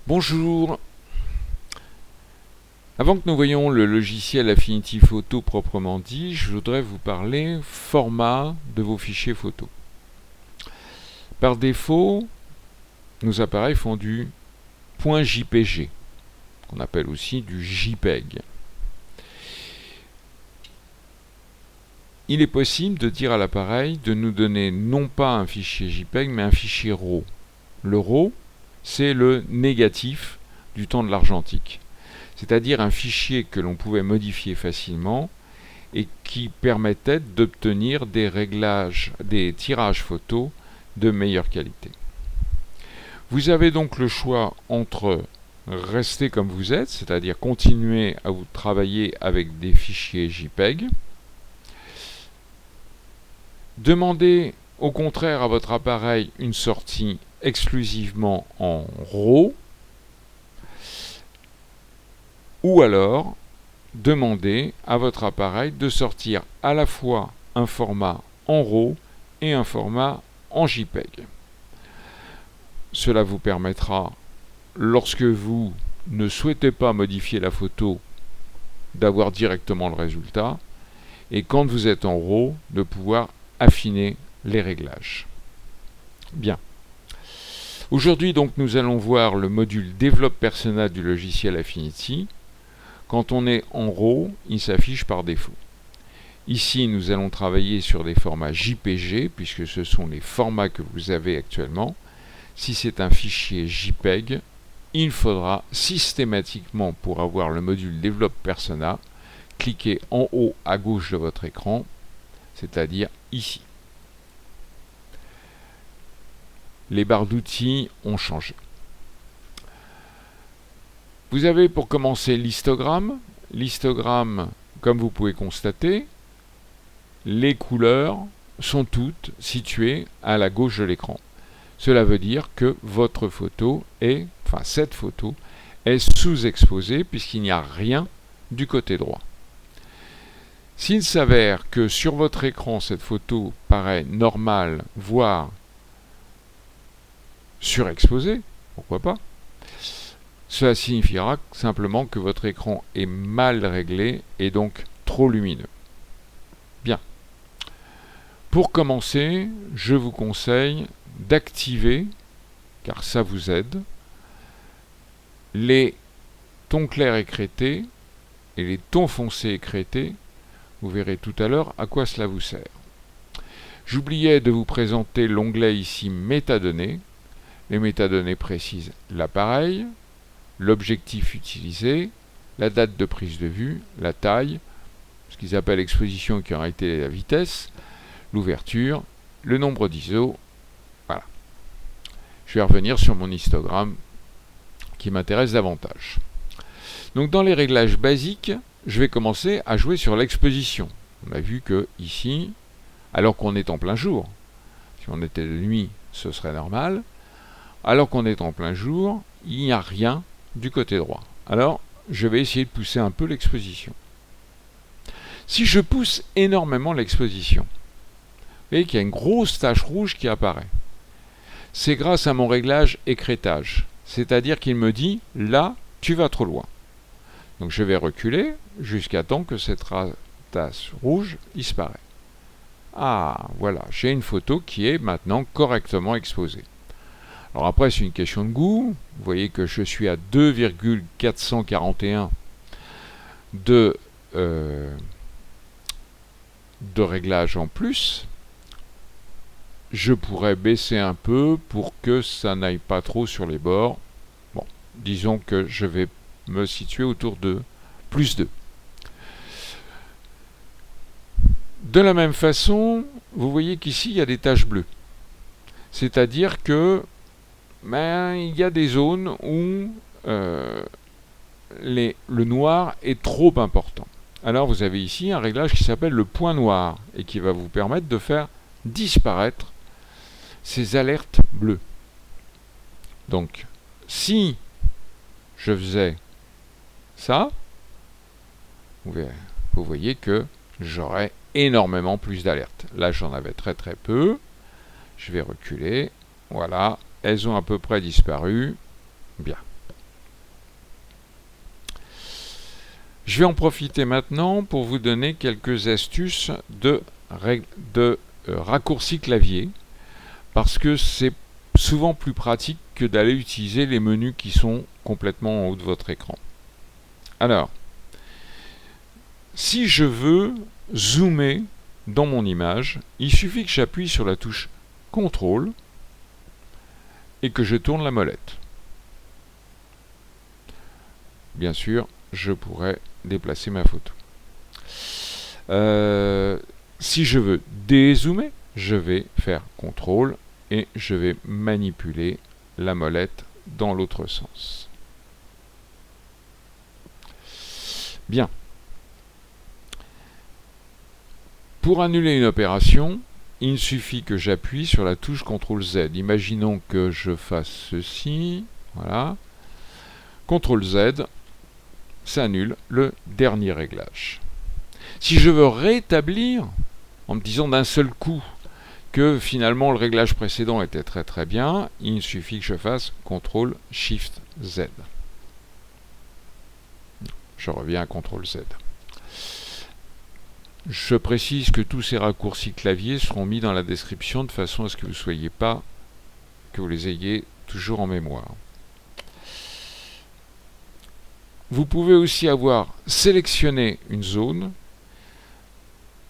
Bonjour. Avant que nous voyions le logiciel Affinity Photo proprement dit, je voudrais vous parler format de vos fichiers photos. Par défaut, nos appareils font du .jpg, qu'on appelle aussi du JPEG. Il est possible de dire à l'appareil de nous donner non pas un fichier JPEG, mais un fichier RAW. Le RAW, c'est le négatif du temps de l'argentique, c'est-à-dire un fichier que l'on pouvait modifier facilement et qui permettait d'obtenir des tirages photos de meilleure qualité. Vous avez donc le choix entre rester comme vous êtes, c'est-à-dire continuer à vous travailler avec des fichiers JPEG, demander au contraire à votre appareil une sortie exclusivement en RAW, ou alors demander à votre appareil de sortir à la fois un format en RAW et un format en JPEG. Cela vous permettra, lorsque vous ne souhaitez pas modifier la photo, d'avoir directement le résultat, et quand vous êtes en RAW, de pouvoir affiner les réglages. Bien. Aujourd'hui, donc, nous allons voir le module Develop Persona du logiciel Affinity. Quand on est en RAW, il s'affiche par défaut. Ici, nous allons travailler sur des formats JPG, puisque ce sont les formats que vous avez actuellement. Si c'est un fichier JPEG, il faudra systématiquement, pour avoir le module Develop Persona, cliquer en haut à gauche de votre écran, c'est-à-dire ici. Les barres d'outils ont changé. Vous avez pour commencer l'histogramme. L'histogramme, comme vous pouvez constater, les couleurs sont toutes situées à la gauche de l'écran. Cela veut dire que votre photo cette photo est sous-exposée puisqu'il n'y a rien du côté droit. S'il s'avère que sur votre écran cette photo paraît normale, voire surexposée, pourquoi pas, cela signifiera simplement que votre écran est mal réglé et donc trop lumineux. Bien. Pour commencer, je vous conseille d'activer, car ça vous aide, les tons clairs écrêtés et les tons foncés écrêtés. Vous verrez tout à l'heure à quoi cela vous sert. J'oubliais de vous présenter l'onglet ici Métadonnées. Les métadonnées précisent l'appareil, l'objectif utilisé, la date de prise de vue, la taille, ce qu'ils appellent exposition qui en réalité la vitesse, l'ouverture, le nombre d'ISO. Voilà. Je vais revenir sur mon histogramme qui m'intéresse davantage. Donc dans les réglages basiques, je vais commencer à jouer sur l'exposition. On a vu que ici, alors qu'on est en plein jour, si on était de nuit, ce serait normal. Alors qu'on est en plein jour, il n'y a rien du côté droit. Alors, je vais essayer de pousser un peu l'exposition. Si je pousse énormément l'exposition, vous voyez qu'il y a une grosse tache rouge qui apparaît. C'est grâce à mon réglage écrêtage. C'est-à-dire qu'il me dit, là, tu vas trop loin. Donc je vais reculer jusqu'à temps que cette tache rouge disparaît. Ah, voilà, j'ai une photo qui est maintenant correctement exposée. Alors après, c'est une question de goût. Vous voyez que je suis à 2,441 de réglage en plus. Je pourrais baisser un peu pour que ça n'aille pas trop sur les bords. Bon, disons que je vais me situer autour de plus 2. De la même façon, vous voyez qu'ici, il y a des taches bleues. C'est-à-dire que il y a des zones où le noir est trop important. Alors vous avez ici un réglage qui s'appelle le point noir et qui va vous permettre de faire disparaître ces alertes bleues. Donc si je faisais ça, vous voyez que j'aurais énormément plus d'alertes. Là j'en avais très très peu. Je vais reculer. Voilà. Elles ont à peu près disparu. Bien. Je vais en profiter maintenant pour vous donner quelques astuces de raccourci clavier, parce que c'est souvent plus pratique que d'aller utiliser les menus qui sont complètement en haut de votre écran. Alors, si je veux zoomer dans mon image, il suffit que j'appuie sur la touche CTRL et que je tourne la molette. Bien sûr, je pourrais déplacer ma photo. Si je veux dézoomer, je vais faire CTRL et je vais manipuler la molette dans l'autre sens. Bien. Pour annuler une opération, il suffit que j'appuie sur la touche CTRL Z. Imaginons que je fasse ceci. Voilà. CTRL Z, ça annule le dernier réglage. Si je veux rétablir, en me disant d'un seul coup que finalement le réglage précédent était très bien, il suffit que je fasse CTRL SHIFT Z. Je reviens à CTRL Z. Je précise que tous ces raccourcis clavier seront mis dans la description de façon à ce que vous les ayez toujours en mémoire. Vous pouvez aussi avoir sélectionné une zone,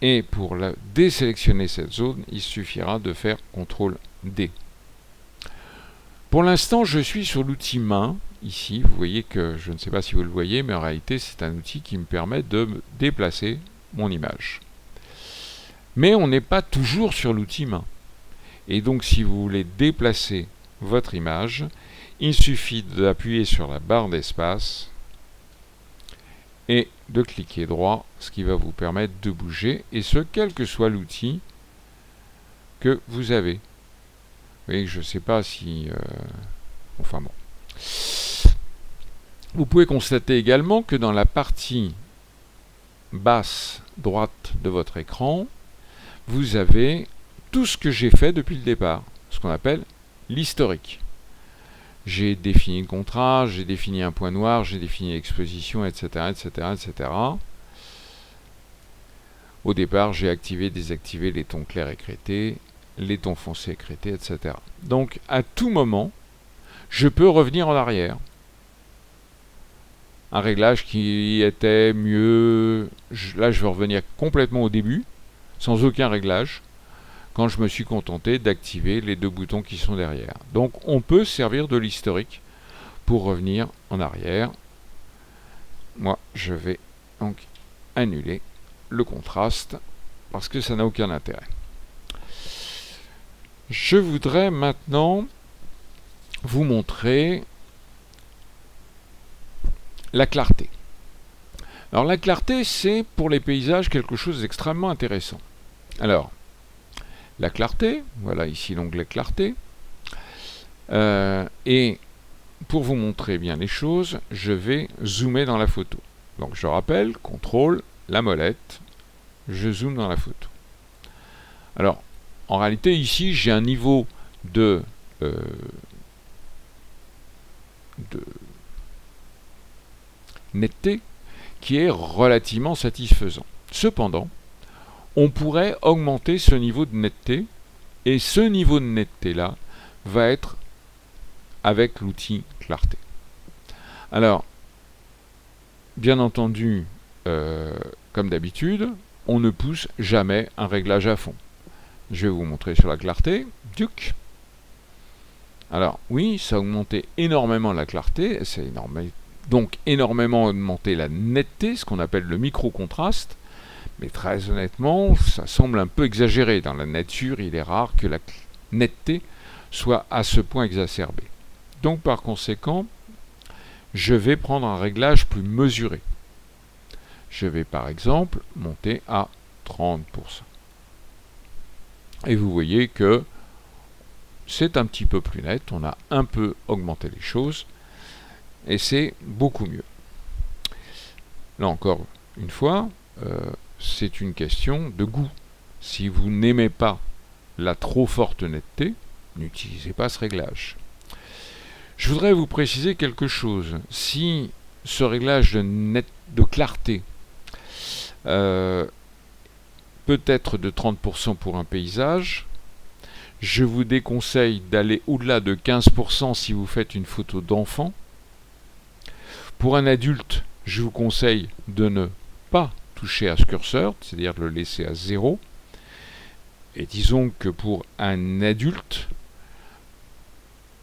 et pour désélectionner cette zone, il suffira de faire CTRL D. Pour l'instant, je suis sur l'outil main. Ici, vous voyez que, je ne sais pas si vous le voyez, mais en réalité, c'est un outil qui me permet de déplacer mon image. Mais on n'est pas toujours sur l'outil main. Et donc, si vous voulez déplacer votre image, il suffit d'appuyer sur la barre d'espace et de cliquer droit, ce qui va vous permettre de bouger, et ce, quel que soit l'outil que vous avez. Vous voyez que je ne sais pas si... Enfin bon. Vous pouvez constater également que dans la partie basse droite de votre écran, vous avez tout ce que j'ai fait depuis le départ, ce qu'on appelle l'historique. J'ai défini le contrat, j'ai défini un point noir, j'ai défini l'exposition, etc., etc., etc. Au départ, j'ai activé, désactivé les tons clairs écrêtés, les tons foncés écrêtés, etc. Donc, à tout moment, je peux revenir en arrière. Un réglage qui était mieux... Là, je vais revenir complètement au début, sans aucun réglage, quand je me suis contenté d'activer les deux boutons qui sont derrière. Donc, on peut servir de l'historique pour revenir en arrière. Moi, je vais donc annuler le contraste, parce que ça n'a aucun intérêt. Je voudrais maintenant vous montrer la clarté. Alors la clarté, c'est pour les paysages quelque chose d'extrêmement intéressant. Alors, la clarté, voilà ici l'onglet clarté, et pour vous montrer bien les choses, je vais zoomer dans la photo. Donc je rappelle, CTRL, la molette, je zoome dans la photo. Alors, en réalité ici, j'ai un niveau de netteté qui est relativement satisfaisant. Cependant, on pourrait augmenter ce niveau de netteté, et ce niveau de netteté là va être avec l'outil clarté. Alors, bien entendu, comme d'habitude, on ne pousse jamais un réglage à fond. Je vais vous montrer sur la clarté. Duc. Alors, oui, ça a augmenté énormément la clarté, c'est donc énormément augmenté la netteté, ce qu'on appelle le micro-contraste, mais très honnêtement, ça semble un peu exagéré. Dans la nature, il est rare que la netteté soit à ce point exacerbée. Donc, par conséquent, je vais prendre un réglage plus mesuré. Je vais par exemple monter à 30%. Et vous voyez que c'est un petit peu plus net, on a un peu augmenté les choses, et c'est beaucoup mieux. Là encore, une fois, c'est une question de goût. Si vous n'aimez pas la trop forte netteté, n'utilisez pas ce réglage. Je voudrais vous préciser quelque chose. Si ce réglage de clarté peut être de 30% pour un paysage. Je vous déconseille d'aller au-delà de 15% si vous faites une photo d'enfant. Pour un adulte, je vous conseille de ne pas toucher à ce curseur, c'est-à-dire de le laisser à 0. Et disons que pour un adulte,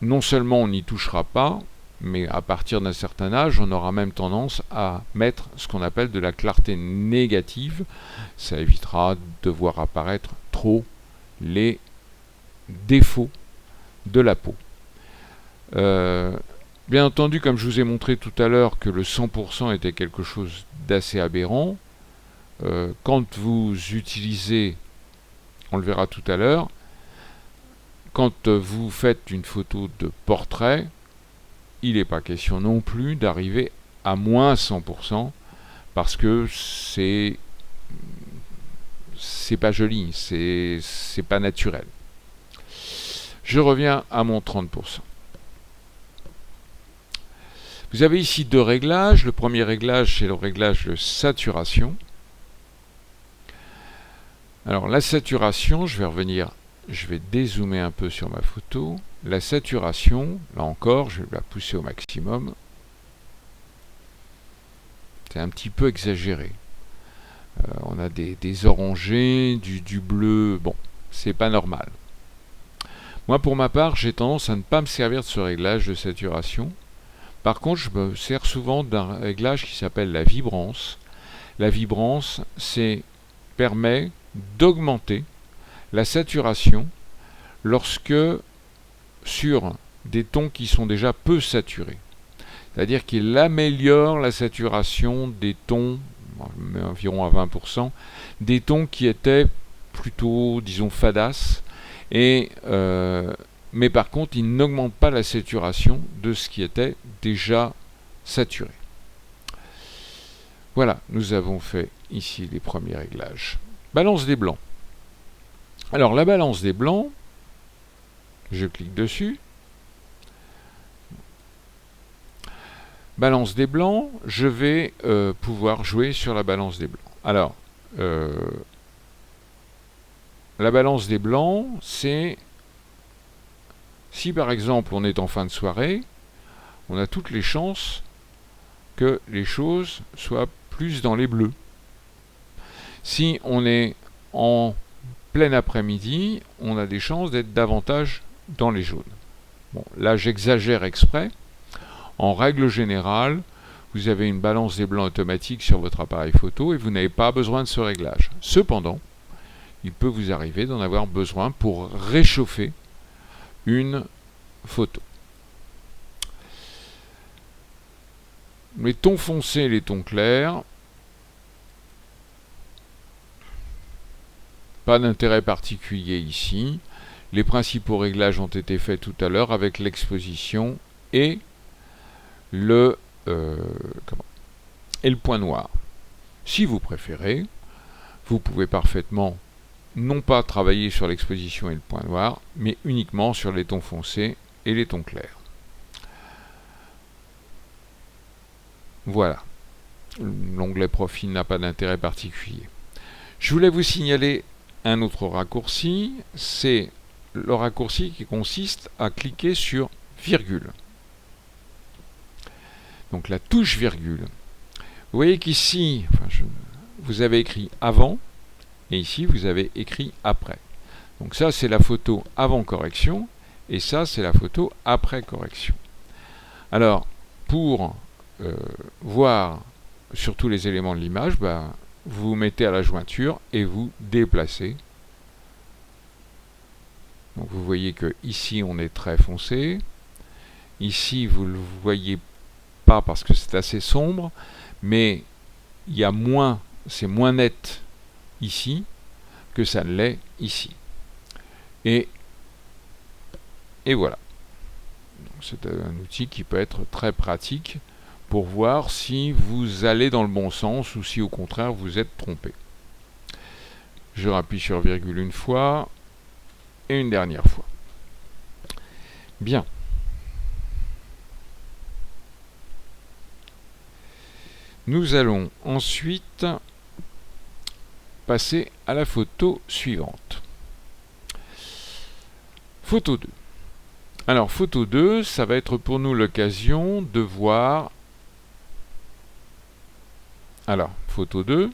non seulement on n'y touchera pas, mais à partir d'un certain âge, on aura même tendance à mettre ce qu'on appelle de la clarté négative. Ça évitera de voir apparaître trop les défauts de la peau. Bien entendu, comme je vous ai montré tout à l'heure que le 100% était quelque chose d'assez aberrant, quand vous utilisez, on le verra tout à l'heure, quand vous faites une photo de portrait, il n'est pas question non plus d'arriver à moins 100% parce que c'est pas joli, c'est pas naturel. Je reviens à mon 30%. Vous avez ici deux réglages. Le premier réglage, c'est le réglage de saturation. Alors la saturation, je vais dézoomer un peu sur ma photo. La saturation, là encore, je vais la pousser au maximum. C'est un petit peu exagéré. On a des orangés, du bleu. Bon, c'est pas normal. Moi, pour ma part, j'ai tendance à ne pas me servir de ce réglage de saturation. Par contre, je me sers souvent d'un réglage qui s'appelle la vibrance. La vibrance, permet d'augmenter la saturation lorsque sur des tons qui sont déjà peu saturés. C'est-à-dire qu'il améliore la saturation des tons, environ à 20%, des tons qui étaient plutôt, disons, fadasses, mais par contre, il n'augmente pas la saturation de ce qui était déjà saturé. Voilà, nous avons fait ici les premiers réglages. Balance des blancs. Alors, la balance des blancs, je clique dessus. Balance des blancs, je vais pouvoir jouer sur la balance des blancs. Alors, la balance des blancs, c'est si par exemple on est en fin de soirée, on a toutes les chances que les choses soient plus dans les bleus. Si on est en plein après-midi, on a des chances d'être davantage dans les jaunes. Bon, là j'exagère exprès. En règle générale, vous avez une balance des blancs automatique sur votre appareil photo et vous n'avez pas besoin de ce réglage. Cependant, il peut vous arriver d'en avoir besoin pour réchauffer une photo. Les tons foncés et les tons clairs, pas d'intérêt particulier ici. Les principaux réglages ont été faits tout à l'heure avec l'exposition et le point noir. Si vous préférez, vous pouvez parfaitement non pas travailler sur l'exposition et le point noir, mais uniquement sur les tons foncés et les tons clairs. Voilà. L'onglet profil n'a pas d'intérêt particulier. Je voulais vous signaler un autre raccourci, c'est le raccourci qui consiste à cliquer sur virgule. Donc la touche virgule. Vous voyez qu'ici, vous avez écrit avant, et ici vous avez écrit après. Donc ça c'est la photo avant correction, et ça c'est la photo après correction. Alors, pour voir sur tous les éléments de l'image, vous vous mettez à la jointure et vous déplacez. Donc vous voyez que ici on est très foncé, ici vous ne le voyez pas parce que c'est assez sombre, mais il y a moins, c'est moins net ici que ça ne l'est ici. Et voilà. C'est un outil qui peut être très pratique pour voir si vous allez dans le bon sens ou si au contraire vous êtes trompé. Je rappuie sur virgule une fois et une dernière fois. Bien. Nous allons ensuite passer à la photo suivante. Photo 2. Alors, photo 2, ça va être pour nous l'occasion de voir... Alors, photo 2,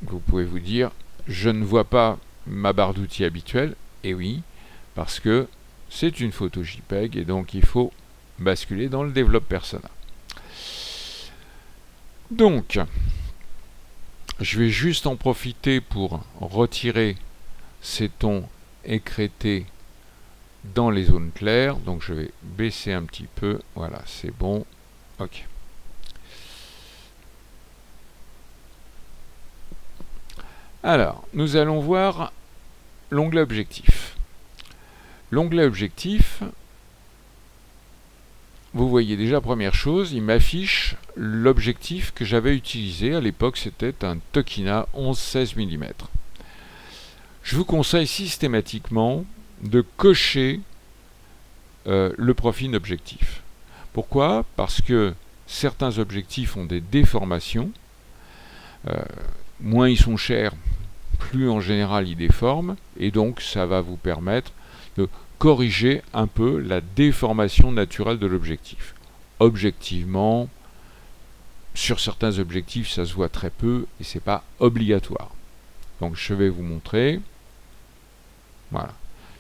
vous pouvez vous dire, je ne vois pas ma barre d'outils habituelle. Et oui, parce que c'est une photo JPEG et donc il faut basculer dans le Develop Persona. Donc, je vais juste en profiter pour retirer ces tons écrêtés dans les zones claires. Donc je vais baisser un petit peu. Voilà, c'est bon. Ok. Alors, nous allons voir l'onglet Objectif. L'onglet Objectif, vous voyez déjà, première chose, il m'affiche l'objectif que j'avais utilisé. À l'époque, c'était un Tokina 11-16 mm. Je vous conseille systématiquement de cocher le profil d'objectif. Pourquoi? Parce que certains objectifs ont des déformations. Moins ils sont chers, plus en général ils déforment, et donc ça va vous permettre de corriger un peu la déformation naturelle de l'objectif. Objectivement, sur certains objectifs ça se voit très peu et c'est pas obligatoire. Donc je vais vous montrer. Voilà.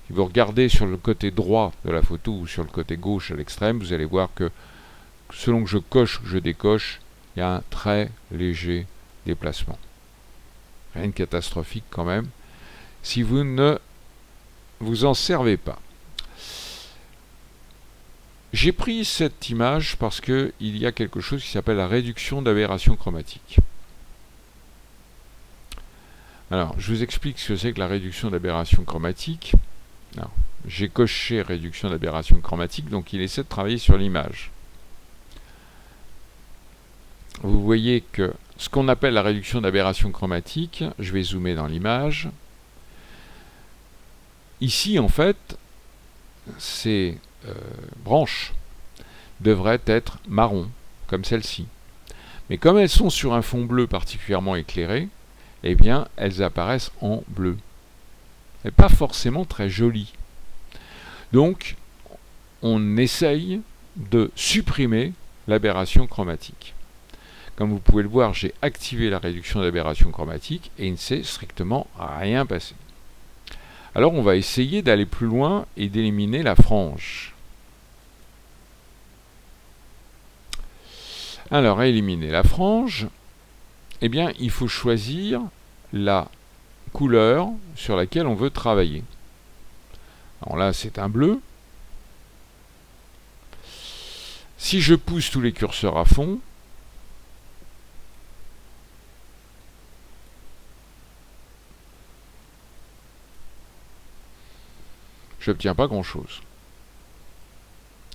Si vous regardez sur le côté droit de la photo ou sur le côté gauche à l'extrême, vous allez voir que selon que je coche ou que je décoche, il y a un très léger déplacement. Rien de catastrophique quand même, si vous ne vous en servez pas. J'ai pris cette image parce qu'il y a quelque chose qui s'appelle la réduction d'aberration chromatique. Alors, je vous explique ce que c'est que la réduction d'aberration chromatique. J'ai coché réduction d'aberration chromatique, donc il essaie de travailler sur l'image. Vous voyez que ce qu'on appelle la réduction d'aberration chromatique, je vais zoomer dans l'image. Ici, en fait, ces branches devraient être marron, comme celle-ci. Mais comme elles sont sur un fond bleu particulièrement éclairé, eh bien, elles apparaissent en bleu. Et pas forcément très joli. Donc, on essaye de supprimer l'aberration chromatique. Comme vous pouvez le voir, j'ai activé la réduction d'aberration chromatique et il ne s'est strictement rien passé. Alors on va essayer d'aller plus loin et d'éliminer la frange. Alors à éliminer la frange, eh bien il faut choisir la couleur sur laquelle on veut travailler. Alors là c'est un bleu. Si je pousse tous les curseurs à fond, je n'obtiens pas grand chose.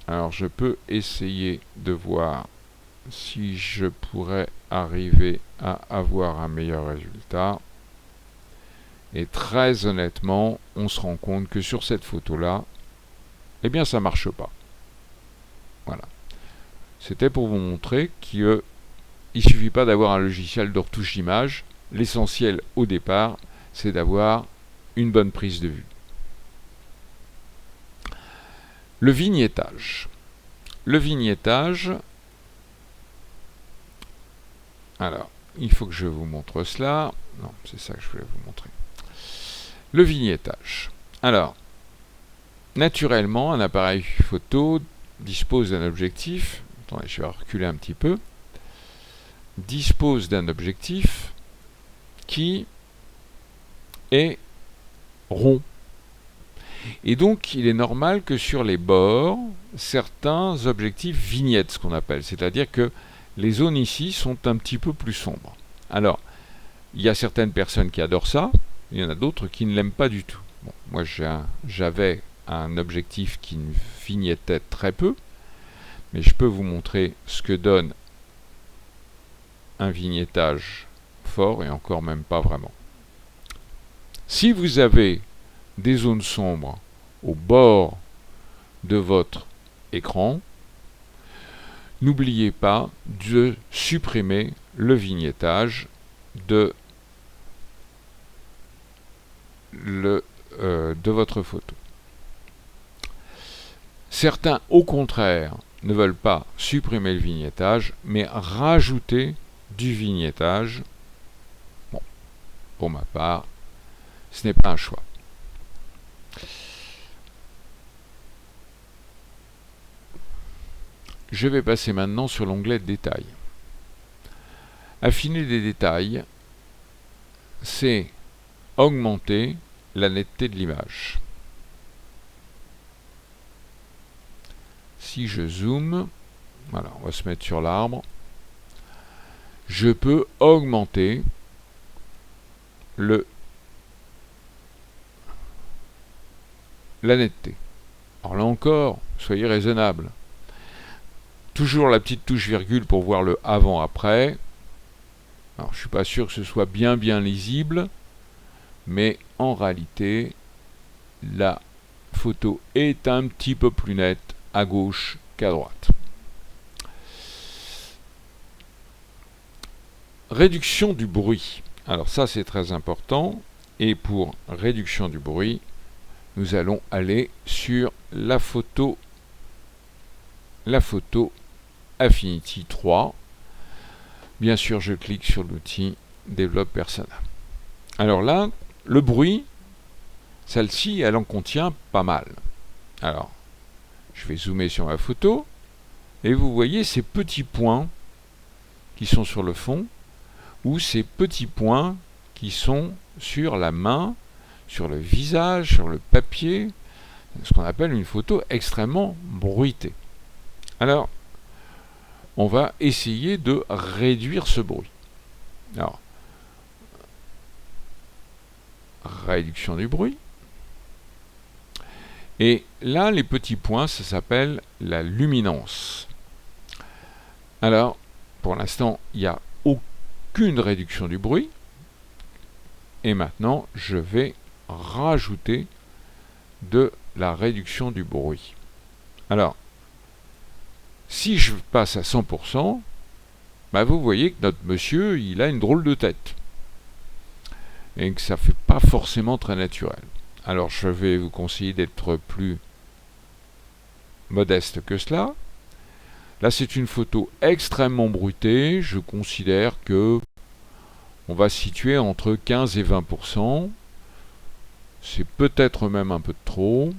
Alors je peux essayer de voir si je pourrais arriver à avoir un meilleur résultat. Et très honnêtement, on se rend compte que sur cette photo-là, eh bien ça ne marche pas. Voilà. C'était pour vous montrer qu'il ne suffit pas d'avoir un logiciel de retouche d'image. L'essentiel au départ, c'est d'avoir une bonne prise de vue. Le vignettage. Le vignettage, alors, il faut que je vous montre cela. Non, c'est ça que je voulais vous montrer. Le vignettage. Alors, naturellement, un appareil photo dispose d'un objectif. Attendez, je vais reculer un petit peu. Dispose d'un objectif qui est rond. Et donc, il est normal que sur les bords, certains objectifs vignettent, ce qu'on appelle. C'est-à-dire que les zones ici sont un petit peu plus sombres. Alors, il y a certaines personnes qui adorent ça, il y en a d'autres qui ne l'aiment pas du tout. Bon, moi, j'avais un objectif qui vignettait très peu, mais je peux vous montrer ce que donne un vignettage fort, et encore même pas vraiment. Si vous avez des zones sombres au bord de votre écran, n'oubliez pas de supprimer le vignettage de votre photo. Certains, au contraire, ne veulent pas supprimer le vignettage, mais rajouter du vignettage. Bon, pour ma part, ce n'est pas un choix. Je vais passer maintenant sur l'onglet Détails. Affiner des détails, c'est augmenter la netteté de l'image. Si je zoome, voilà, on va se mettre sur l'arbre, je peux augmenter la netteté. Alors là encore, soyez raisonnable. Toujours la petite touche virgule pour voir le avant-après. Alors, je ne suis pas sûr que ce soit bien lisible, mais en réalité, la photo est un petit peu plus nette à gauche qu'à droite. Réduction du bruit. Alors ça, c'est très important. Et pour réduction du bruit, nous allons aller sur la photo Affinity 3. Bien sûr, je clique sur l'outil Développe Persona. Alors là, le bruit, celle-ci, elle en contient pas mal. Alors, je vais zoomer sur ma photo, et vous voyez ces petits points qui sont sur le fond, ou ces petits points qui sont sur la main, sur le visage, sur le papier, ce qu'on appelle une photo extrêmement bruitée. Alors, on va essayer de réduire ce bruit. Alors, réduction du bruit. Et là, les petits points, ça s'appelle la luminance. Alors, pour l'instant, il n'y a aucune réduction du bruit. Et maintenant, je vais rajouter de la réduction du bruit. Alors, si je passe à 100%, bah vous voyez que notre monsieur, il a une drôle de tête. Et que ça ne fait pas forcément très naturel. Alors je vais vous conseiller d'être plus modeste que cela. Là, c'est une photo extrêmement bruitée. Je considère que on va se situer entre 15 et 20%. C'est peut-être même un peu de trop.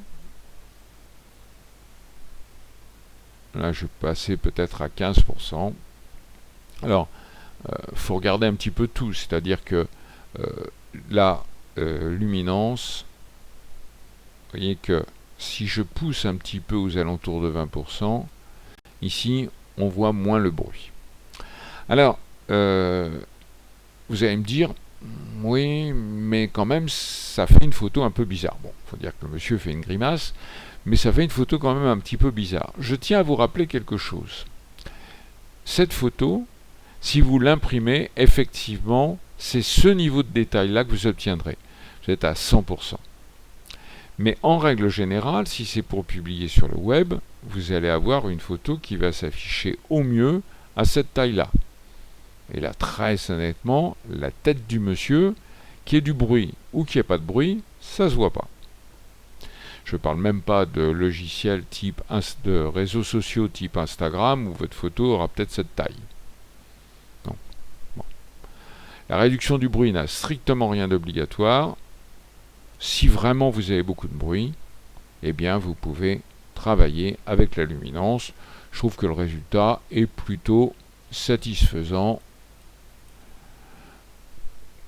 Là, je vais passer peut-être à 15%. Alors, faut regarder un petit peu tout. C'est-à-dire que la luminance, vous voyez que si je pousse un petit peu aux alentours de 20%, ici, on voit moins le bruit. Alors, vous allez me dire, oui, mais quand même, ça fait une photo un peu bizarre. Bon, il faut dire que le monsieur fait une grimace, mais ça fait une photo quand même un petit peu bizarre. Je tiens à vous rappeler quelque chose. Cette photo, si vous l'imprimez, effectivement, c'est ce niveau de détail-là que vous obtiendrez. Vous êtes à 100%. Mais en règle générale, si c'est pour publier sur le web, vous allez avoir une photo qui va s'afficher au mieux à cette taille-là. Et là, très honnêtement, la tête du monsieur, qu'il y ait du bruit ou qu'il n'y ait pas de bruit, ça ne se voit pas. Je ne parle même pas de logiciels type de réseaux sociaux type Instagram où votre photo aura peut-être cette taille. Non. Bon. La réduction du bruit n'a strictement rien d'obligatoire. Si vraiment vous avez beaucoup de bruit, eh bien vous pouvez travailler avec la luminance. Je trouve que le résultat est plutôt satisfaisant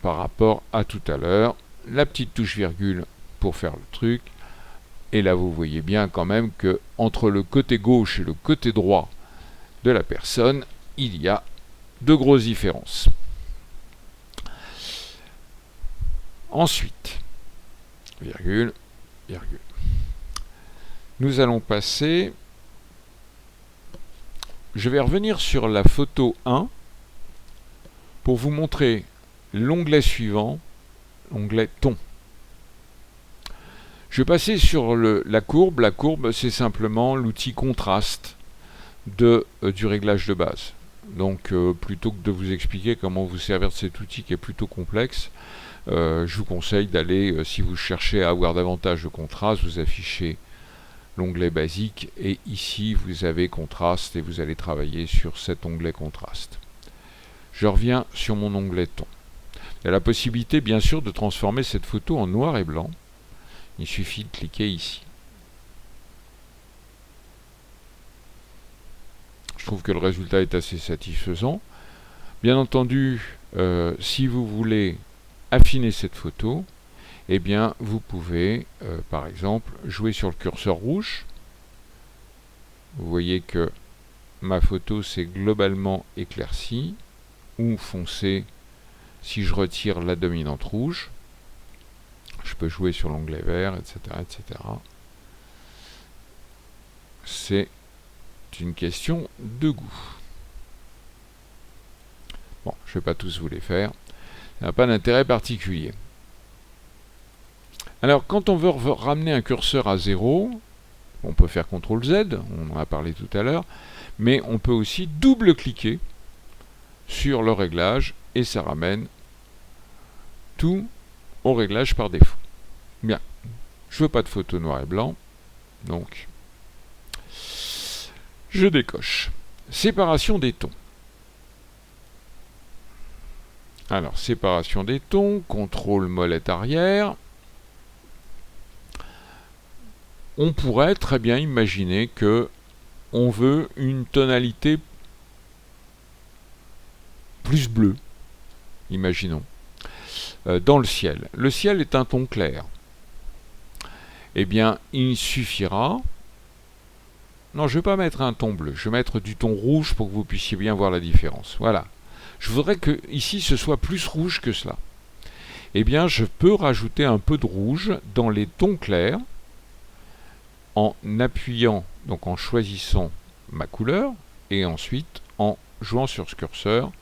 par rapport à tout à l'heure. La petite touche virgule pour faire le truc. Et là, vous voyez bien quand même que entre le côté gauche et le côté droit de la personne, il y a de grosses différences. Ensuite, virgule, virgule. Nous allons passer... Je vais revenir sur la photo 1 pour vous montrer l'onglet suivant, l'onglet ton. Je vais passer sur la courbe. La courbe, c'est simplement l'outil contraste. du réglage de base. Donc plutôt que de vous expliquer comment vous servir de cet outil qui est plutôt complexe, je vous conseille d'aller, si vous cherchez à avoir davantage de contraste, vous affichez l'onglet basique et ici vous avez contraste et vous allez travailler sur cet onglet contraste. Je reviens sur mon onglet ton. Il y a la possibilité bien sûr de transformer cette photo en noir et blanc. Il suffit de cliquer ici. Je trouve que le résultat est assez satisfaisant. Bien entendu, si vous voulez affiner cette photo, eh bien vous pouvez par exemple jouer sur le curseur rouge. Vous voyez que ma photo s'est globalement éclaircie ou foncée si je retire la dominante rouge. Je peux jouer sur l'onglet vert, etc., etc. C'est une question de goût. Bon, je ne vais pas tous vous les faire. Ça n'a pas d'intérêt particulier. Alors, quand on veut ramener un curseur à 0, on peut faire CTRL Z, on en a parlé tout à l'heure, mais on peut aussi double-cliquer sur le réglage et ça ramène tout au réglage par défaut. Bien, je veux pas de photo noir et blanc, donc je décoche. Séparation des tons. Alors, séparation des tons, contrôle molette arrière. On pourrait très bien imaginer que on veut une tonalité plus bleue, imaginons, dans le ciel. Le ciel est un ton clair. Eh bien, il suffira... Non, je ne vais pas mettre un ton bleu, je vais mettre du ton rouge pour que vous puissiez bien voir la différence. Voilà. Je voudrais que ici ce soit plus rouge que cela. Eh bien, je peux rajouter un peu de rouge dans les tons clairs en appuyant, donc en choisissant ma couleur et ensuite en jouant sur ce curseur,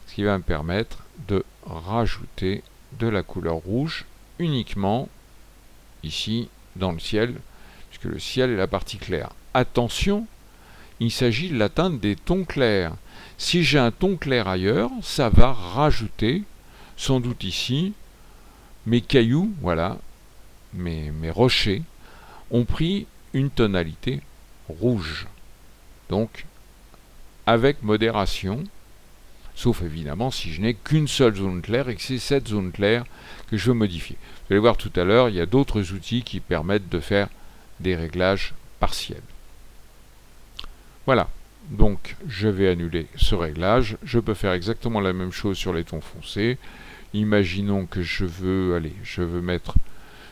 ce qui va me permettre de rajouter de la couleur rouge uniquement ici dans le ciel, puisque le ciel est la partie claire. Attention, il s'agit de l'atteinte des tons clairs. Si j'ai un ton clair ailleurs, ça va rajouter, sans doute ici, mes cailloux, voilà, mes rochers, ont pris une tonalité rouge. Donc, avec modération, sauf évidemment si je n'ai qu'une seule zone claire et que c'est cette zone claire que je veux modifier. Vous allez voir tout à l'heure, il y a d'autres outils qui permettent de faire des réglages partiels. Voilà, donc je vais annuler ce réglage. Je peux faire exactement la même chose sur les tons foncés. Imaginons que je veux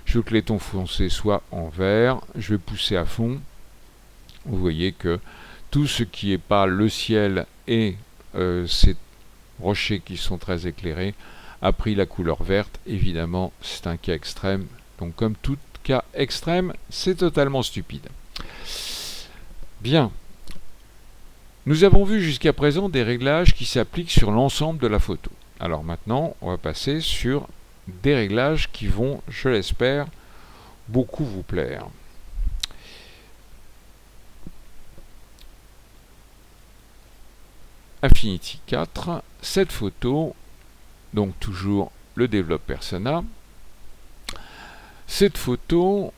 que les tons foncés soient en vert. Je vais pousser à fond. Vous voyez que tout ce qui n'est pas le ciel et ces rochers qui sont très éclairés a pris la couleur verte. Évidemment, c'est un cas extrême. Donc comme tout cas extrême, c'est totalement stupide. Bien. Nous avons vu jusqu'à présent des réglages qui s'appliquent sur l'ensemble de la photo. Alors maintenant, on va passer sur des réglages qui vont, je l'espère, beaucoup vous plaire. Affinity 4, cette photo, donc toujours le Develop Persona, cette photo,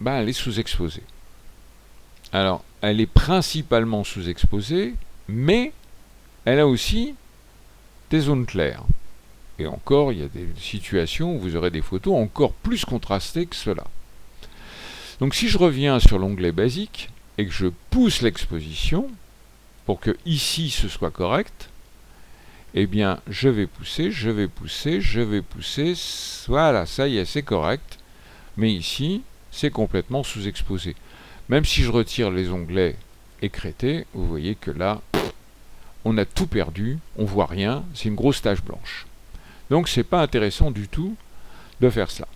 elle est sous-exposée. Alors, elle est principalement sous-exposée, mais elle a aussi des zones claires. Et encore, il y a des situations où vous aurez des photos encore plus contrastées que cela. Donc si je reviens sur l'onglet basique et que je pousse l'exposition, pour que ici ce soit correct, eh bien je vais pousser, voilà, ça y est, c'est correct, mais ici, c'est complètement sous-exposé. Même si je retire les onglets écrêtés, vous voyez que là, on a tout perdu, on voit rien, c'est une grosse tache blanche. Donc c'est pas intéressant du tout de faire cela.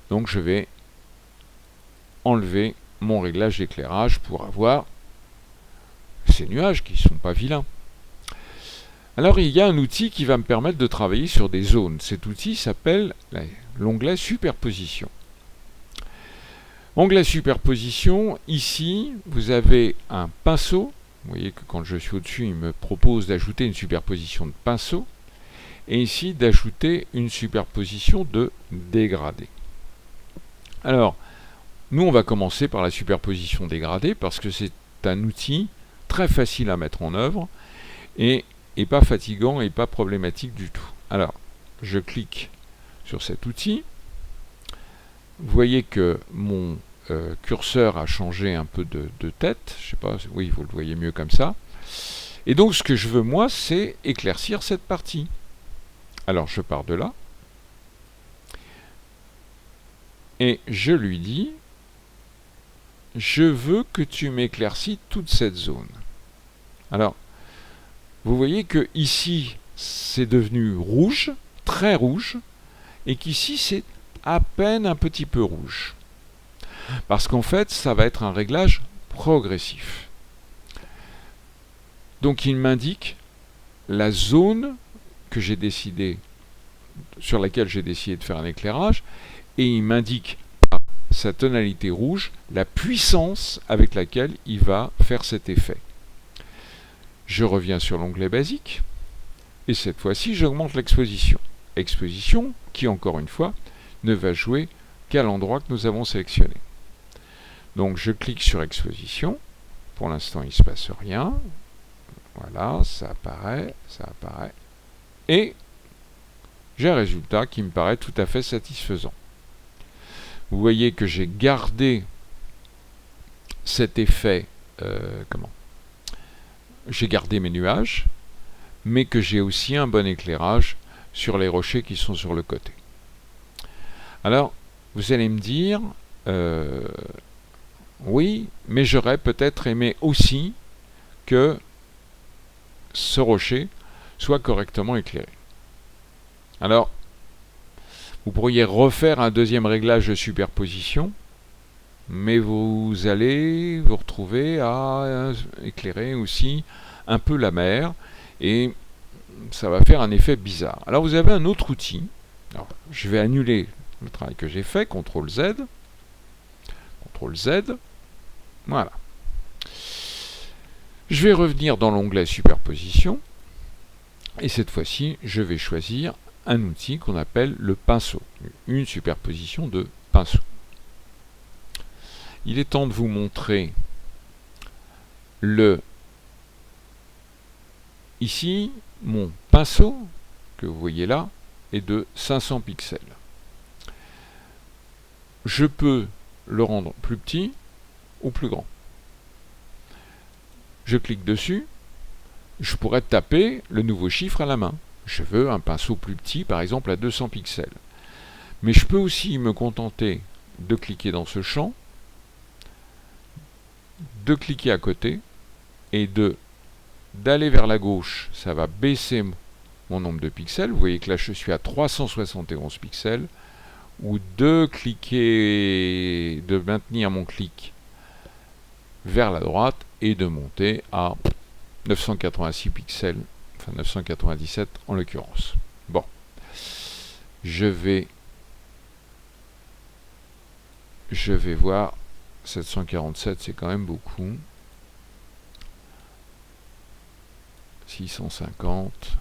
Donc je vais enlever mon réglage d'éclairage pour avoir ces nuages qui ne sont pas vilains. Alors il y a un outil qui va me permettre de travailler sur des zones. Cet outil s'appelle l'onglet superposition. Onglet superposition, ici vous avez un pinceau Vous voyez que quand je suis au-dessus, il me propose d'ajouter une superposition de pinceau, et ici d'ajouter une superposition de dégradé. Alors, nous on va commencer par la superposition dégradée, parce que c'est un outil très facile à mettre en œuvre, et pas fatigant et pas problématique du tout. Alors, je clique sur cet outil. Vous voyez que mon curseur a changé un peu de tête. Je sais pas, oui, vous le voyez mieux comme ça. Et donc, ce que je veux, moi, c'est éclaircir cette partie. Alors, je pars de là. Et je lui dis, je veux que tu m'éclaircis toute cette zone. Alors, vous voyez que ici, c'est devenu rouge, très rouge, et qu'ici, c'est à peine un petit peu rouge. Parce qu'en fait, ça va être un réglage progressif. Donc, il m'indique la zone que j'ai décidé, sur laquelle j'ai décidé de faire un éclairage, et il m'indique par sa tonalité rouge la puissance avec laquelle il va faire cet effet. Je reviens sur l'onglet basique, et cette fois-ci, j'augmente l'exposition. Exposition qui, encore une fois, ne va jouer qu'à l'endroit que nous avons sélectionné. Donc, je clique sur exposition. Pour l'instant, il ne se passe rien. Voilà, ça apparaît. Et j'ai un résultat qui me paraît tout à fait satisfaisant. Vous voyez que j'ai gardé cet effet, j'ai gardé mes nuages, mais que j'ai aussi un bon éclairage sur les rochers qui sont sur le côté. Alors, vous allez me dire, oui, mais j'aurais peut-être aimé aussi que ce rocher soit correctement éclairé. Alors, vous pourriez refaire un deuxième réglage de superposition, mais vous allez vous retrouver à éclairer aussi un peu la mer, et ça va faire un effet bizarre. Alors vous avez un autre outil. Alors, je vais annuler le travail que j'ai fait, CTRL Z, CTRL Z, voilà. Je vais revenir dans l'onglet superposition, et cette fois-ci, je vais choisir un outil qu'on appelle le pinceau, une superposition de pinceau. Il est temps de vous montrer ici, mon pinceau, que vous voyez là, est de 500 pixels. Je peux le rendre plus petit ou plus grand. Je clique dessus, je pourrais taper le nouveau chiffre à la main. Je veux un pinceau plus petit, par exemple à 200 pixels. Mais je peux aussi me contenter de cliquer dans ce champ, de cliquer à côté, et d'aller vers la gauche, ça va baisser mon nombre de pixels. Vous voyez que là, je suis à 371 pixels. Ou de maintenir mon clic vers la droite et de monter à 986 pixels, enfin 997 en l'occurrence. Bon, je vais voir, 747 c'est quand même beaucoup, 650,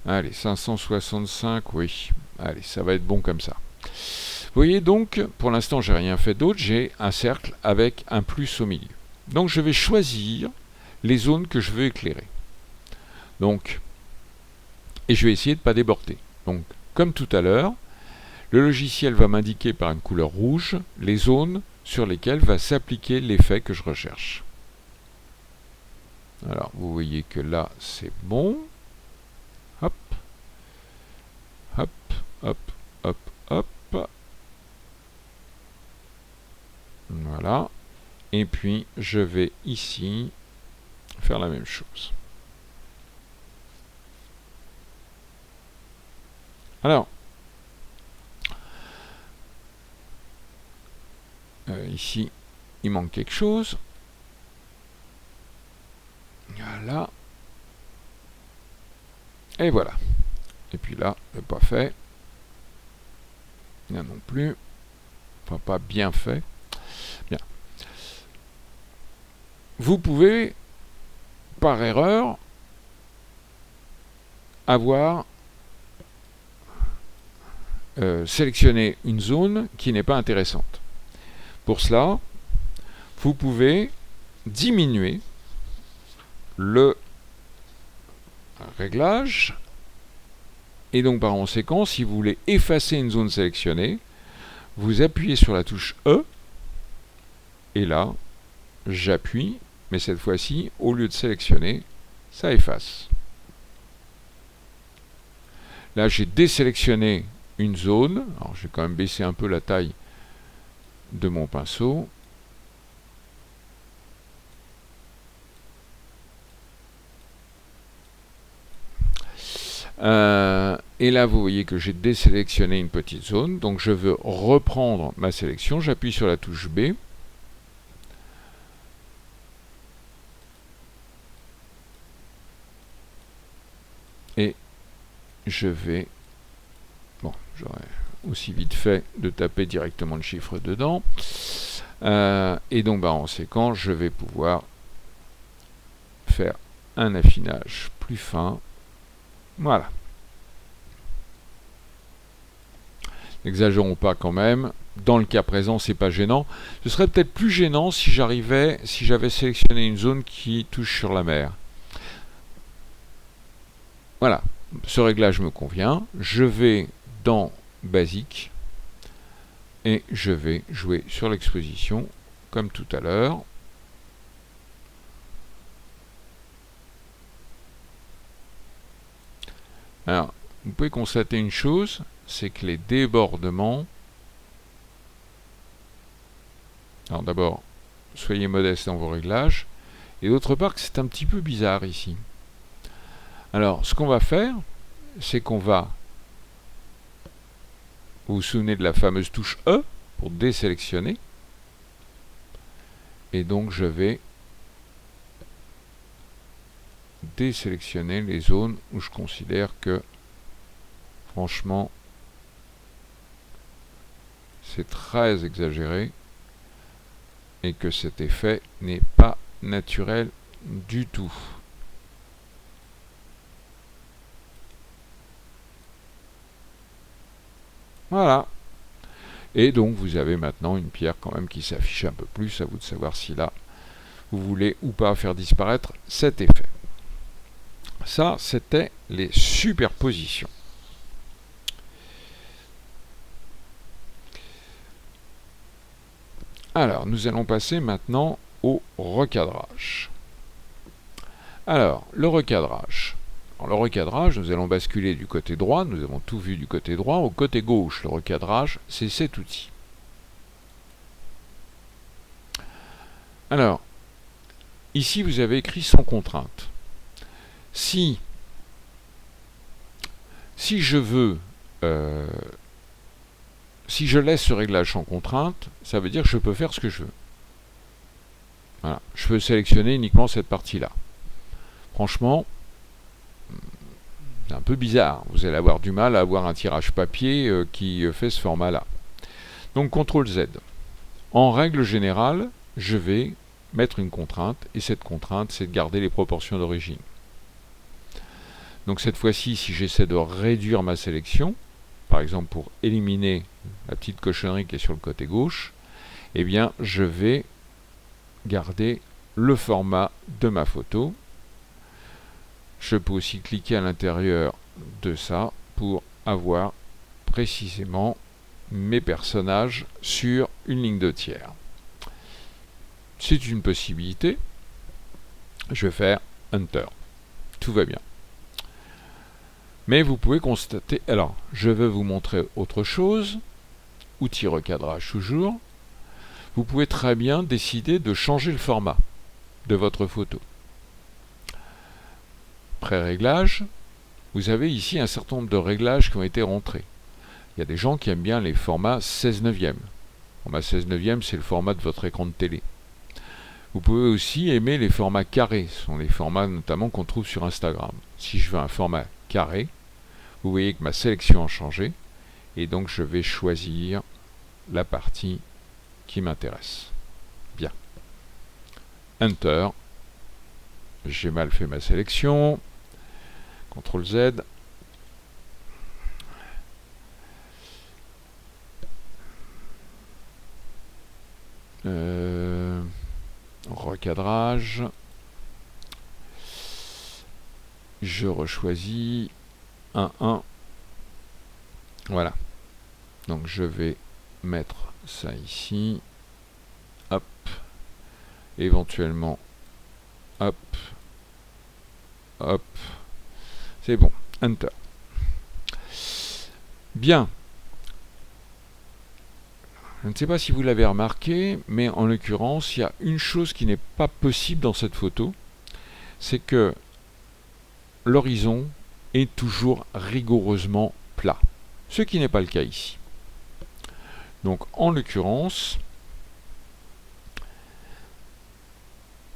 allez, 565, oui, allez, ça va être bon comme ça. Vous voyez donc, pour l'instant, j'ai rien fait d'autre, j'ai un cercle avec un plus au milieu. Donc, je vais choisir les zones que je veux éclairer. Donc, et je vais essayer de ne pas déborder. Donc, comme tout à l'heure, le logiciel va m'indiquer par une couleur rouge les zones sur lesquelles va s'appliquer l'effet que je recherche. Alors, vous voyez que là, c'est bon. Hop, hop, hop, hop, hop. Voilà. Et puis, je vais ici faire la même chose. Alors, ici, il manque quelque chose. Voilà. Et voilà. Et puis là, pas fait. Là non plus. Enfin, pas bien fait. Bien. vous pouvez, par erreur, avoir sélectionné une zone qui n'est pas intéressante. Pour cela, vous pouvez diminuer le réglage, et donc par conséquent, si vous voulez effacer une zone sélectionnée, vous appuyez sur la touche E, et là, j'appuie, mais cette fois-ci, au lieu de sélectionner, ça efface. Là, j'ai désélectionné une zone. Alors, je vais quand même baisser un peu la taille de mon pinceau. Et là, vous voyez que j'ai désélectionné une petite zone. Donc, je veux reprendre ma sélection. J'appuie sur la touche B. Et je vais... Bon, j'aurais aussi vite fait de taper directement le chiffre dedans. Et donc, en conséquent, je vais pouvoir faire un affinage plus fin. Voilà. N'exagérons pas quand même. Dans le cas présent, c'est pas gênant. Ce serait peut-être plus gênant si j'avais sélectionné une zone qui touche sur la mer. Voilà. Ce réglage me convient. Je vais dans Basique et je vais jouer sur l'exposition comme tout à l'heure. Alors, vous pouvez constater une chose, c'est que les débordements... Alors d'abord, soyez modeste dans vos réglages, et d'autre part que c'est un petit peu bizarre ici. Alors, ce qu'on va faire, c'est qu'on va... Vous vous souvenez de la fameuse touche E pour désélectionner. Et donc, je vais désélectionner les zones où je considère que, franchement, c'est très exagéré et que cet effet n'est pas naturel du tout. Voilà. Et donc vous avez maintenant une pierre quand même qui s'affiche un peu plus, à vous de savoir si là vous voulez ou pas faire disparaître cet effet. Ça, c'était les superpositions. Alors, nous allons passer maintenant au recadrage. Alors, le recadrage. Dans le recadrage, nous allons basculer du côté droit, nous avons tout vu du côté droit, au côté gauche. Le recadrage, c'est cet outil. Alors, ici vous avez écrit sans contrainte. Si je veux, si je laisse ce réglage sans contrainte, ça veut dire que je peux faire ce que je veux. Voilà. Je peux sélectionner uniquement cette partie-là. Franchement, c'est un peu bizarre. Vous allez avoir du mal à avoir un tirage papier qui fait ce format-là. Donc, CTRL Z. En règle générale, je vais mettre une contrainte, et cette contrainte, c'est de garder les proportions d'origine. Donc cette fois-ci, si j'essaie de réduire ma sélection, par exemple pour éliminer la petite cochonnerie qui est sur le côté gauche, eh bien je vais garder le format de ma photo. Je peux aussi cliquer à l'intérieur de ça pour avoir précisément mes personnages sur une ligne de tiers. C'est une possibilité. Je vais faire Enter. Tout va bien. Mais vous pouvez constater... Alors, je vais vous montrer autre chose. Outil recadrage toujours. Vous pouvez très bien décider de changer le format de votre photo. Pré-réglage. Vous avez ici un certain nombre de réglages qui ont été rentrés. Il y a des gens qui aiment bien les formats 16/9. Le format 16/9, c'est le format de votre écran de télé. Vous pouvez aussi aimer les formats carrés. Ce sont les formats notamment qu'on trouve sur Instagram. Si je veux un format carré, vous voyez que ma sélection a changé. Et donc je vais choisir la partie qui m'intéresse. Bien. Enter. J'ai mal fait ma sélection. CTRL Z. Recadrage. Je rechoisis 1. Voilà. Donc je vais mettre ça ici. Hop. Éventuellement. Hop. Hop. C'est bon. Enter. Bien. Je ne sais pas si vous l'avez remarqué, mais en l'occurrence, il y a une chose qui n'est pas possible dans cette photo, c'est que l'horizon est toujours rigoureusement plat, ce qui n'est pas le cas ici. Donc en l'occurrence,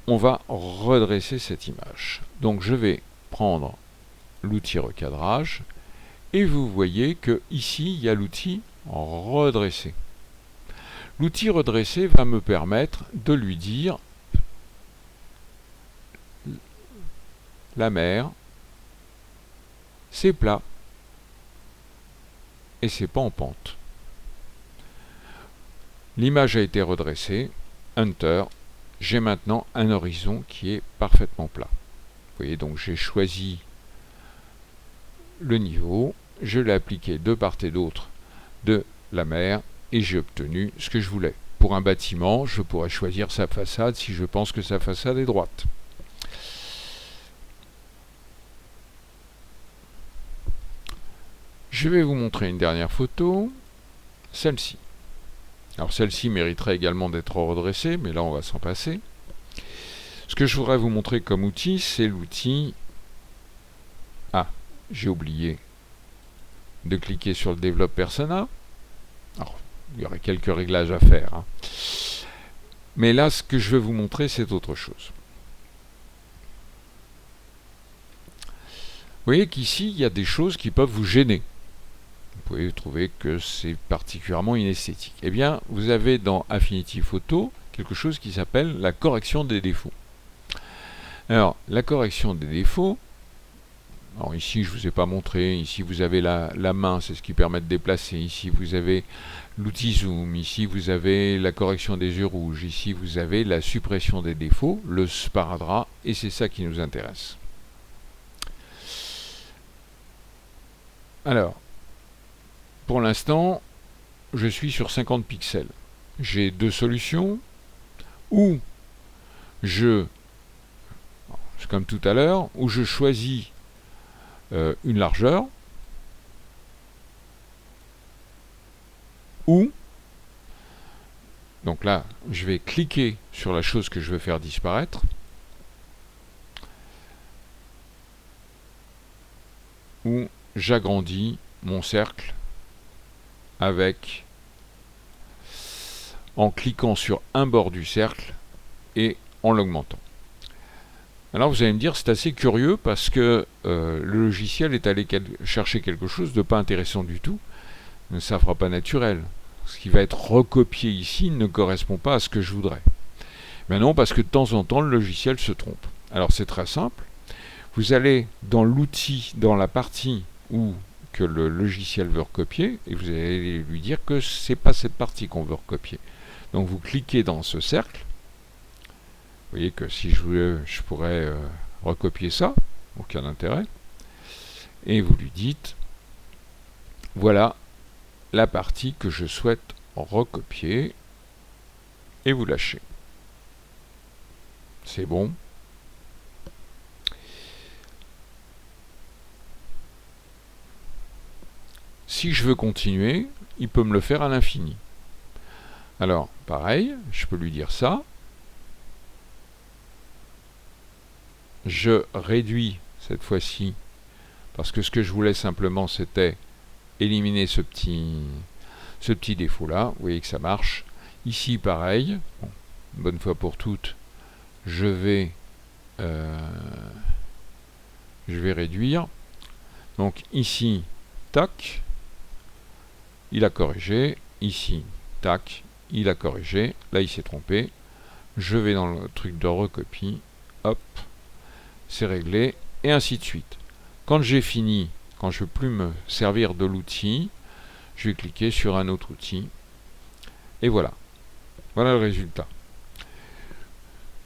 on va redresser cette image. Donc je vais prendre l'outil recadrage, et vous voyez que ici, il y a l'outil redresser. L'outil redresser va me permettre de lui dire la mer, c'est plat et c'est pas en pente. L'image a été redressée, Enter, j'ai maintenant un horizon qui est parfaitement plat. Vous voyez, donc j'ai choisi le niveau, je l'ai appliqué de part et d'autre de la mer, et j'ai obtenu ce que je voulais. Pour un bâtiment, je pourrais choisir sa façade si je pense que sa façade est droite. Je vais vous montrer une dernière photo, celle-ci. Alors celle-ci mériterait également d'être redressée, mais là on va s'en passer. Ce que je voudrais vous montrer comme outil, c'est l'outil... Ah, j'ai oublié de cliquer sur le Develop Persona. Alors, il y aurait quelques réglages à faire, hein. Mais là, ce que je vais vous montrer, c'est autre chose. Vous voyez qu'ici, il y a des choses qui peuvent vous gêner. Vous pouvez trouver que c'est particulièrement inesthétique. Eh bien, vous avez dans Affinity Photo quelque chose qui s'appelle la correction des défauts. Alors, la correction des défauts, alors ici, je ne vous ai pas montré. Ici, vous avez la main, c'est ce qui permet de déplacer. Ici, vous avez l'outil zoom. Ici, vous avez la correction des yeux rouges. Ici, vous avez la suppression des défauts, le sparadrap, et c'est ça qui nous intéresse. Alors, pour l'instant, je suis sur 50 pixels. J'ai deux solutions. Ou c'est comme tout à l'heure, où je choisis une largeur, ou, donc là, je vais cliquer sur la chose que je veux faire disparaître, ou j'agrandis mon cercle avec, en cliquant sur un bord du cercle et en l'augmentant. Alors vous allez me dire, c'est assez curieux parce que le logiciel est allé chercher quelque chose de pas intéressant du tout. Ça ne fera pas naturel. Ce qui va être recopié ici ne correspond pas à ce que je voudrais. Mais non, parce que de temps en temps, le logiciel se trompe. Alors c'est très simple. Vous allez dans l'outil, dans la partie où que le logiciel veut recopier, et vous allez lui dire que c'est pas cette partie qu'on veut recopier. Donc vous cliquez dans ce cercle. Vous voyez que si je voulais, je pourrais recopier ça, aucun intérêt. Et vous lui dites, voilà la partie que je souhaite recopier, et vous lâchez. C'est bon. Si je veux continuer, il peut me le faire à l'infini. Alors, pareil, je peux lui dire ça. Je réduis cette fois-ci, parce que ce que je voulais simplement, c'était éliminer ce petit défaut-là. Vous voyez que ça marche. Ici, pareil. Bon, une bonne fois pour toutes, je vais réduire. Donc ici, tac, il a corrigé. Ici, tac, il a corrigé. Là, il s'est trompé. je vais dans le truc de recopie, hop, c'est réglé, et ainsi de suite. Quand j'ai fini, quand je ne veux plus me servir de l'outil, je vais cliquer sur un autre outil, et voilà. Voilà le résultat.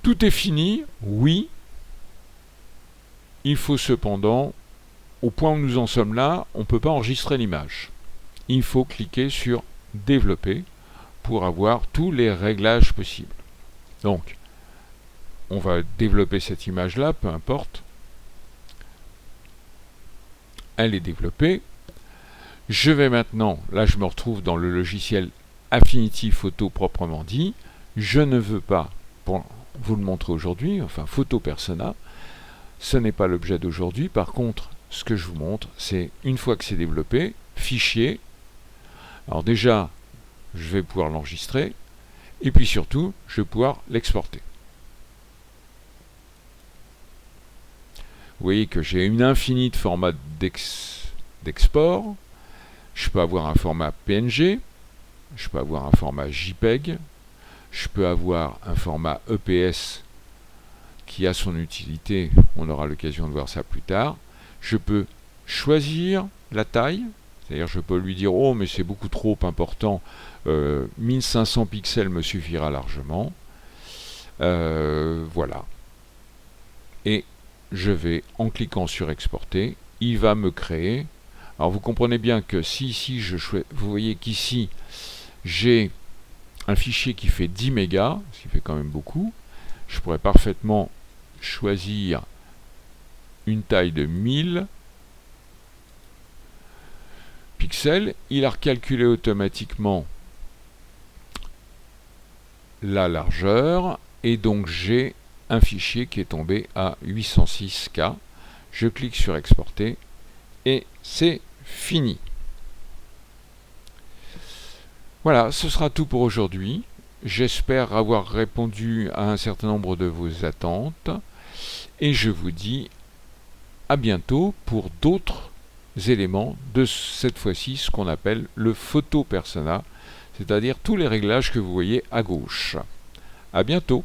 Tout est fini, oui. Il faut cependant, au point où nous en sommes là, on ne peut pas enregistrer l'image. Il faut cliquer sur développer pour avoir tous les réglages possibles. Donc, on va développer cette image-là, peu importe. Elle est développée. Je vais maintenant, là je me retrouve dans le logiciel Affinity Photo proprement dit. Je ne veux pas, pour vous le montrer aujourd'hui, enfin Photo Persona, ce n'est pas l'objet d'aujourd'hui. Par contre, ce que je vous montre, c'est une fois que c'est développé, fichier. Alors déjà, je vais pouvoir l'enregistrer, et puis surtout, je vais pouvoir l'exporter. Vous voyez que j'ai une infinie de formats d'export. Je peux avoir un format PNG, je peux avoir un format JPEG, je peux avoir un format EPS qui a son utilité, on aura l'occasion de voir ça plus tard. Je peux choisir la taille, c'est-à-dire je peux lui dire « Oh, mais c'est beaucoup trop important, 1500 pixels me suffira largement. » Voilà. Et je vais, en cliquant sur exporter, il va me créer. Alors vous comprenez bien que si ici vous voyez qu'ici j'ai un fichier qui fait 10 mégas, ce qui fait quand même beaucoup, je pourrais parfaitement choisir une taille de 1000 pixels. Il a recalculé automatiquement la largeur et donc j'ai un fichier qui est tombé à 806K. Je clique sur exporter et c'est fini. Voilà, ce sera tout pour aujourd'hui. J'espère avoir répondu à un certain nombre de vos attentes et je vous dis à bientôt pour d'autres éléments de cette fois-ci ce qu'on appelle le Photo Persona, c'est-à-dire tous les réglages que vous voyez à gauche. À bientôt.